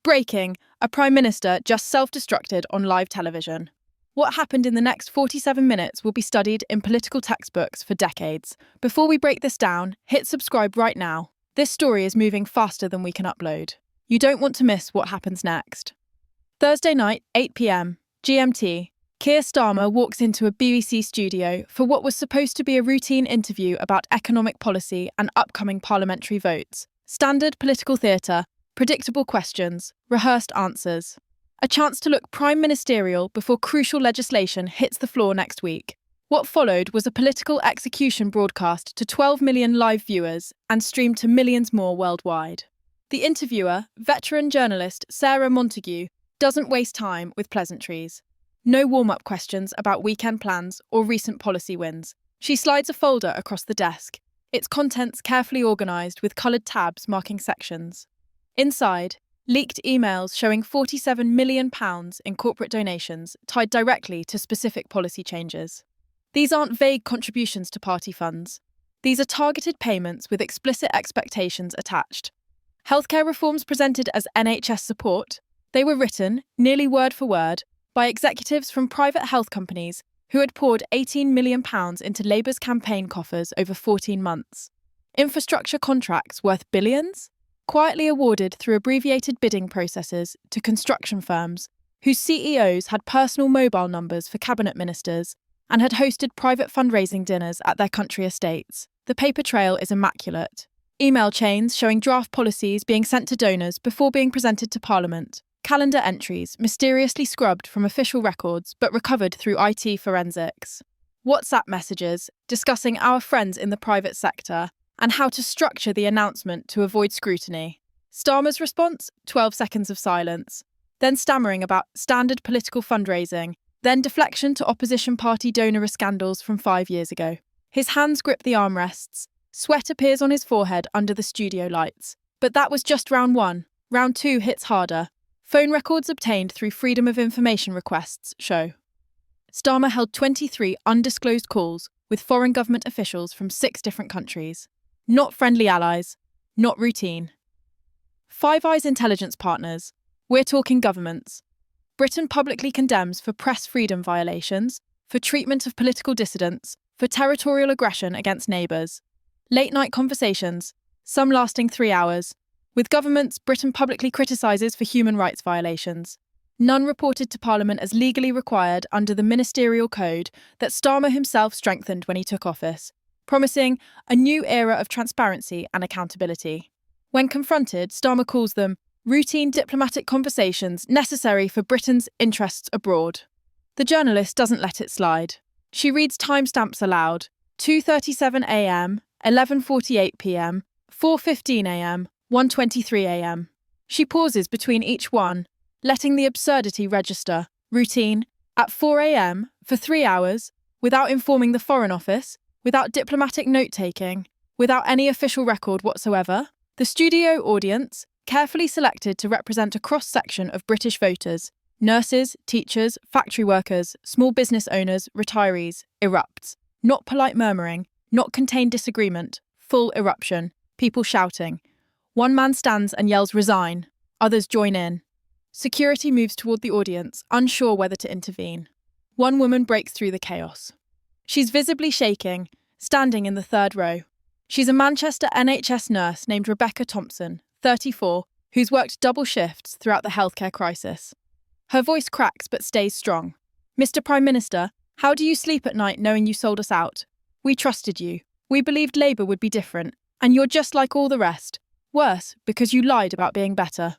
Breaking, a Prime Minister just self-destructed on live television. What happened in the next 47 minutes will be studied in political textbooks for decades. Before we break this down, hit subscribe right now. This story is moving faster than we can upload. You don't want to miss what happens next. Thursday night, 8 p.m, GMT, Keir Starmer walks into a BBC studio for what was supposed to be a routine interview about economic policy and upcoming parliamentary votes. Standard political theatre, predictable questions, rehearsed answers. A chance to look prime ministerial before crucial legislation hits the floor next week. What followed was a political execution broadcast to 12 million live viewers and streamed to millions more worldwide. The interviewer, veteran journalist Sarah Montague, doesn't waste time with pleasantries. No warm-up questions about weekend plans or recent policy wins. She slides a folder across the desk, its contents carefully organised with coloured tabs marking sections. Inside, leaked emails showing £47 million in corporate donations tied directly to specific policy changes. These aren't vague contributions to party funds. These are targeted payments with explicit expectations attached. Healthcare reforms presented as NHS support, they were written, nearly word for word, by executives from private health companies who had poured £18 million into Labour's campaign coffers over 14 months. Infrastructure contracts worth billions? Quietly awarded through abbreviated bidding processes to construction firms whose CEOs had personal mobile numbers for cabinet ministers and had hosted private fundraising dinners at their country estates. The paper trail is immaculate. Email chains showing draft policies being sent to donors before being presented to Parliament. Calendar entries mysteriously scrubbed from official records but recovered through IT forensics. WhatsApp messages discussing our friends in the private sector and how to structure the announcement to avoid scrutiny. Starmer's response? 12 seconds of silence. Then stammering about standard political fundraising, then deflection to opposition party donor scandals from 5 years ago. His hands grip the armrests. Sweat appears on his forehead under the studio lights. But that was just round one. Round two hits harder. Phone records obtained through Freedom of Information requests show Starmer held 23 undisclosed calls with foreign government officials from 6 different countries. Not friendly allies, not routine. Five Eyes intelligence partners. We're talking governments. Britain publicly condemns for press freedom violations, for treatment of political dissidents, for territorial aggression against neighbours. Late-night conversations, some lasting 3 hours. With governments, Britain publicly criticises for human rights violations. None reported to Parliament as legally required under the ministerial code that Starmer himself strengthened when he took office, promising a new era of transparency and accountability. When confronted, Starmer calls them routine diplomatic conversations necessary for Britain's interests abroad. The journalist doesn't let it slide. She reads timestamps aloud: 2:37 a.m, 11:48 p.m, 4:15 a.m, 1:23 a.m. She pauses between each one, letting the absurdity register. Routine, at 4 a.m, for 3 hours, without informing the Foreign Office, without diplomatic note-taking, without any official record whatsoever. The studio audience, carefully selected to represent a cross-section of British voters, nurses, teachers, factory workers, small business owners, retirees, erupts. Not polite murmuring, not contained disagreement, full eruption, people shouting. One man stands and yells resign, others join in. Security moves toward the audience, unsure whether to intervene. One woman breaks through the chaos. She's visibly shaking, standing in the third row. She's a Manchester NHS nurse named Rebecca Thompson, 34, who's worked double shifts throughout the healthcare crisis. Her voice cracks but stays strong. Mr. Prime Minister, how do you sleep at night knowing you sold us out? We trusted you. We believed Labour would be different, and you're just like all the rest. Worse, because you lied about being better.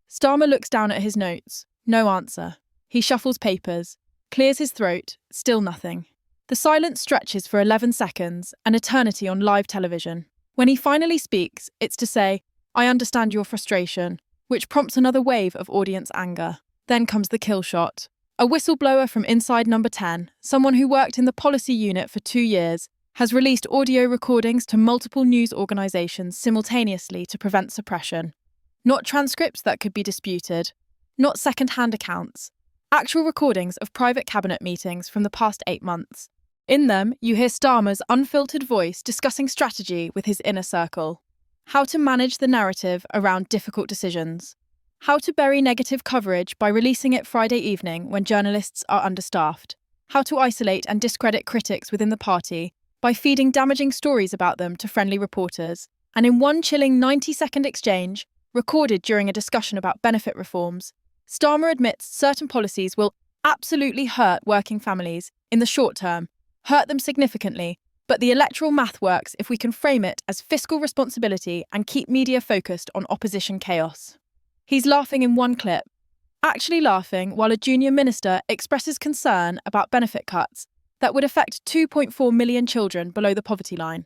Starmer looks down at his notes. No answer. He shuffles papers, clears his throat, still nothing. The silence stretches for 11 seconds, an eternity on live television. When he finally speaks, it's to say, I understand your frustration, which prompts another wave of audience anger. Then comes the kill shot. A whistleblower from inside number 10, someone who worked in the policy unit for 2 years, has released audio recordings to multiple news organisations simultaneously to prevent suppression. Not transcripts that could be disputed, not second-hand accounts. Actual recordings of private cabinet meetings from the past 8 months. In them, you hear Starmer's unfiltered voice discussing strategy with his inner circle. How to manage the narrative around difficult decisions. How to bury negative coverage by releasing it Friday evening when journalists are understaffed. How to isolate and discredit critics within the party by feeding damaging stories about them to friendly reporters. And in one chilling 90-second exchange, recorded during a discussion about benefit reforms, Starmer admits certain policies will absolutely hurt working families in the short term, hurt them significantly, but the electoral math works if we can frame it as fiscal responsibility and keep media focused on opposition chaos. He's laughing in one clip, actually laughing while a junior minister expresses concern about benefit cuts that would affect 2.4 million children below the poverty line.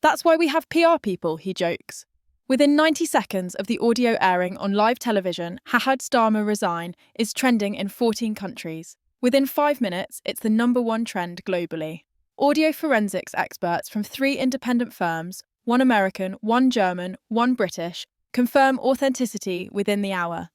That's why we have PR people, he jokes. Within 90 seconds of the audio airing on live television, Had Starmer resign is trending in 14 countries. Within 5 minutes, it's the #1 trend globally. Audio forensics experts from 3 independent firms, 1 American, 1 German, 1 British, confirm authenticity within the hour.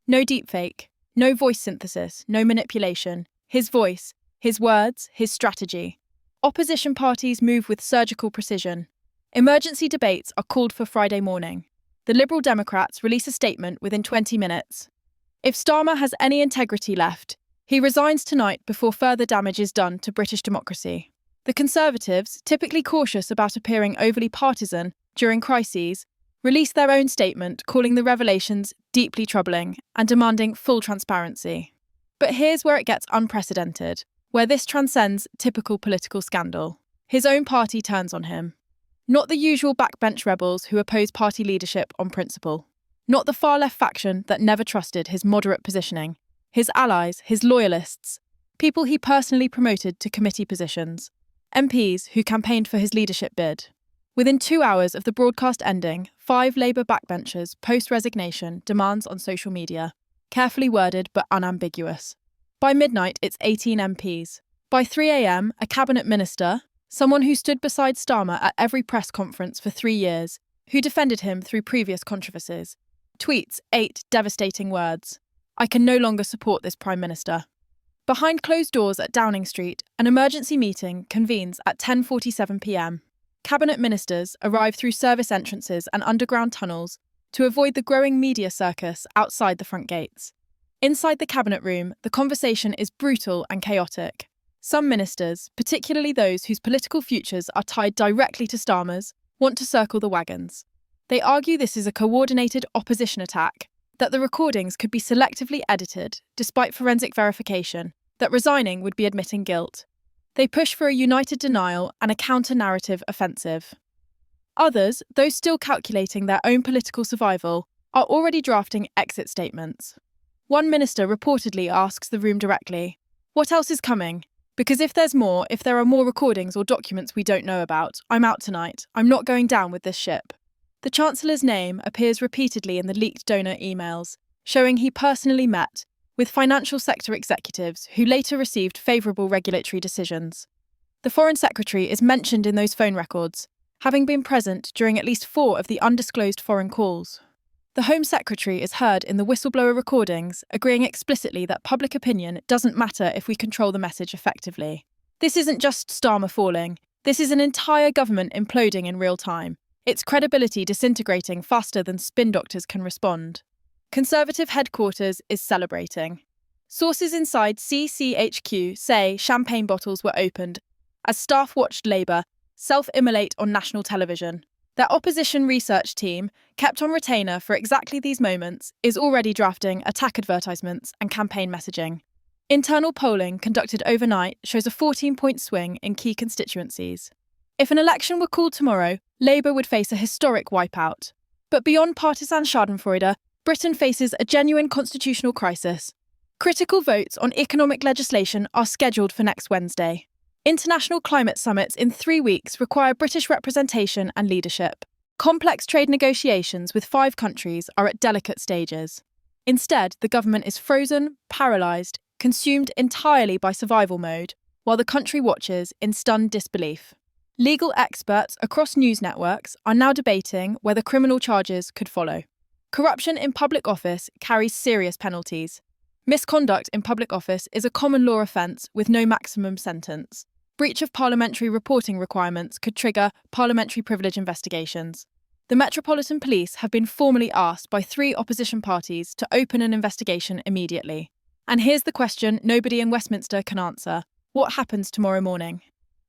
No deepfake, no voice synthesis, no manipulation. His voice, his words, his strategy. Opposition parties move with surgical precision. Emergency debates are called for Friday morning. The Liberal Democrats release a statement within 20 minutes. If Starmer has any integrity left, he resigns tonight before further damage is done to British democracy. The Conservatives, typically cautious about appearing overly partisan during crises, released their own statement calling the revelations deeply troubling and demanding full transparency. But here's where it gets unprecedented, where this transcends typical political scandal. His own party turns on him. Not the usual backbench rebels who oppose party leadership on principle. Not the far-left faction that never trusted his moderate positioning. His allies, his loyalists, people he personally promoted to committee positions. MPs who campaigned for his leadership bid. Within 2 hours of the broadcast ending, 5 Labour backbenchers post-resignation demands on social media, carefully worded but unambiguous. By midnight, it's 18 MPs. By 3 a.m, a cabinet minister, someone who stood beside Starmer at every press conference for 3 years, who defended him through previous controversies, tweets 8 devastating words. I can no longer support this Prime Minister. Behind closed doors at Downing Street, an emergency meeting convenes at 10:47 p.m. Cabinet ministers arrive through service entrances and underground tunnels to avoid the growing media circus outside the front gates. Inside the cabinet room, the conversation is brutal and chaotic. Some ministers, particularly those whose political futures are tied directly to Starmer's, want to circle the wagons. They argue this is a coordinated opposition attack, that the recordings could be selectively edited, despite forensic verification, that resigning would be admitting guilt. They push for a united denial and a counter-narrative offensive. Others, those still calculating their own political survival, are already drafting exit statements. One minister reportedly asks the room directly, "What else is coming? Because if there are more recordings or documents we don't know about, I'm out tonight. I'm not going down with this ship." The Chancellor's name appears repeatedly in the leaked donor emails, showing he personally met with financial sector executives who later received favourable regulatory decisions. The Foreign Secretary is mentioned in those phone records, having been present during at least 4 of the undisclosed foreign calls. The Home Secretary is heard in the whistleblower recordings, agreeing explicitly that public opinion doesn't matter if we control the message effectively. This isn't just Starmer falling, this is an entire government imploding in real time, its credibility disintegrating faster than spin doctors can respond. Conservative headquarters is celebrating. Sources inside CCHQ say champagne bottles were opened as staff watched Labour self-immolate on national television. Their opposition research team, kept on retainer for exactly these moments, is already drafting attack advertisements and campaign messaging. Internal polling conducted overnight shows a 14-point swing in key constituencies. If an election were called tomorrow, Labour would face a historic wipeout. But beyond partisan schadenfreude, Britain faces a genuine constitutional crisis. Critical votes on economic legislation are scheduled for next Wednesday. International climate summits in 3 weeks require British representation and leadership. Complex trade negotiations with 5 countries are at delicate stages. Instead, the government is frozen, paralysed, consumed entirely by survival mode, while the country watches in stunned disbelief. Legal experts across news networks are now debating whether criminal charges could follow. Corruption in public office carries serious penalties. Misconduct in public office is a common law offence with no maximum sentence. Breach of parliamentary reporting requirements could trigger parliamentary privilege investigations. The Metropolitan Police have been formally asked by 3 opposition parties to open an investigation immediately. And here's the question nobody in Westminster can answer. What happens tomorrow morning?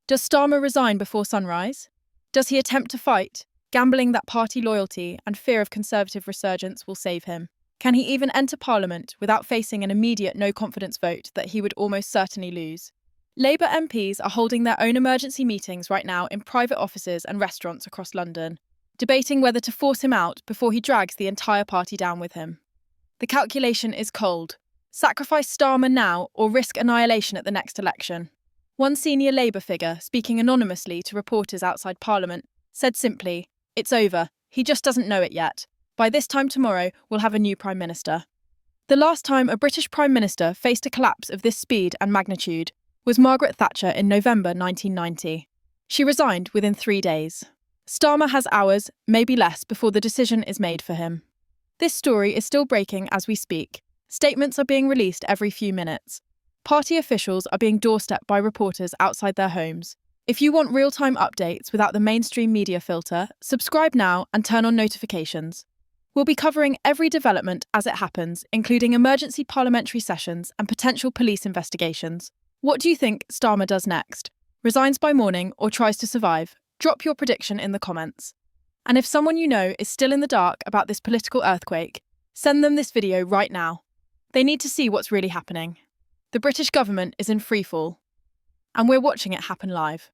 Does Starmer resign before sunrise? Does he attempt to fight, gambling that party loyalty and fear of Conservative resurgence will save him? Can he even enter Parliament without facing an immediate no-confidence vote that he would almost certainly lose? Labour MPs are holding their own emergency meetings right now in private offices and restaurants across London, debating whether to force him out before he drags the entire party down with him. The calculation is cold. Sacrifice Starmer now or risk annihilation at the next election. One senior Labour figure, speaking anonymously to reporters outside Parliament, said simply, "It's over. He just doesn't know it yet. By this time tomorrow, we'll have a new Prime Minister." The last time a British Prime Minister faced a collapse of this speed and magnitude was Margaret Thatcher in November 1990. She resigned within 3 days. Starmer has hours, maybe less, before the decision is made for him. This story is still breaking as we speak. Statements are being released every few minutes. Party officials are being doorstepped by reporters outside their homes. If you want real-time updates without the mainstream media filter, subscribe now and turn on notifications. We'll be covering every development as it happens, including emergency parliamentary sessions and potential police investigations. What do you think Starmer does next? Resigns by morning or tries to survive? Drop your prediction in the comments. And if someone you know is still in the dark about this political earthquake, send them this video right now. They need to see what's really happening. The British government is in freefall, and we're watching it happen live.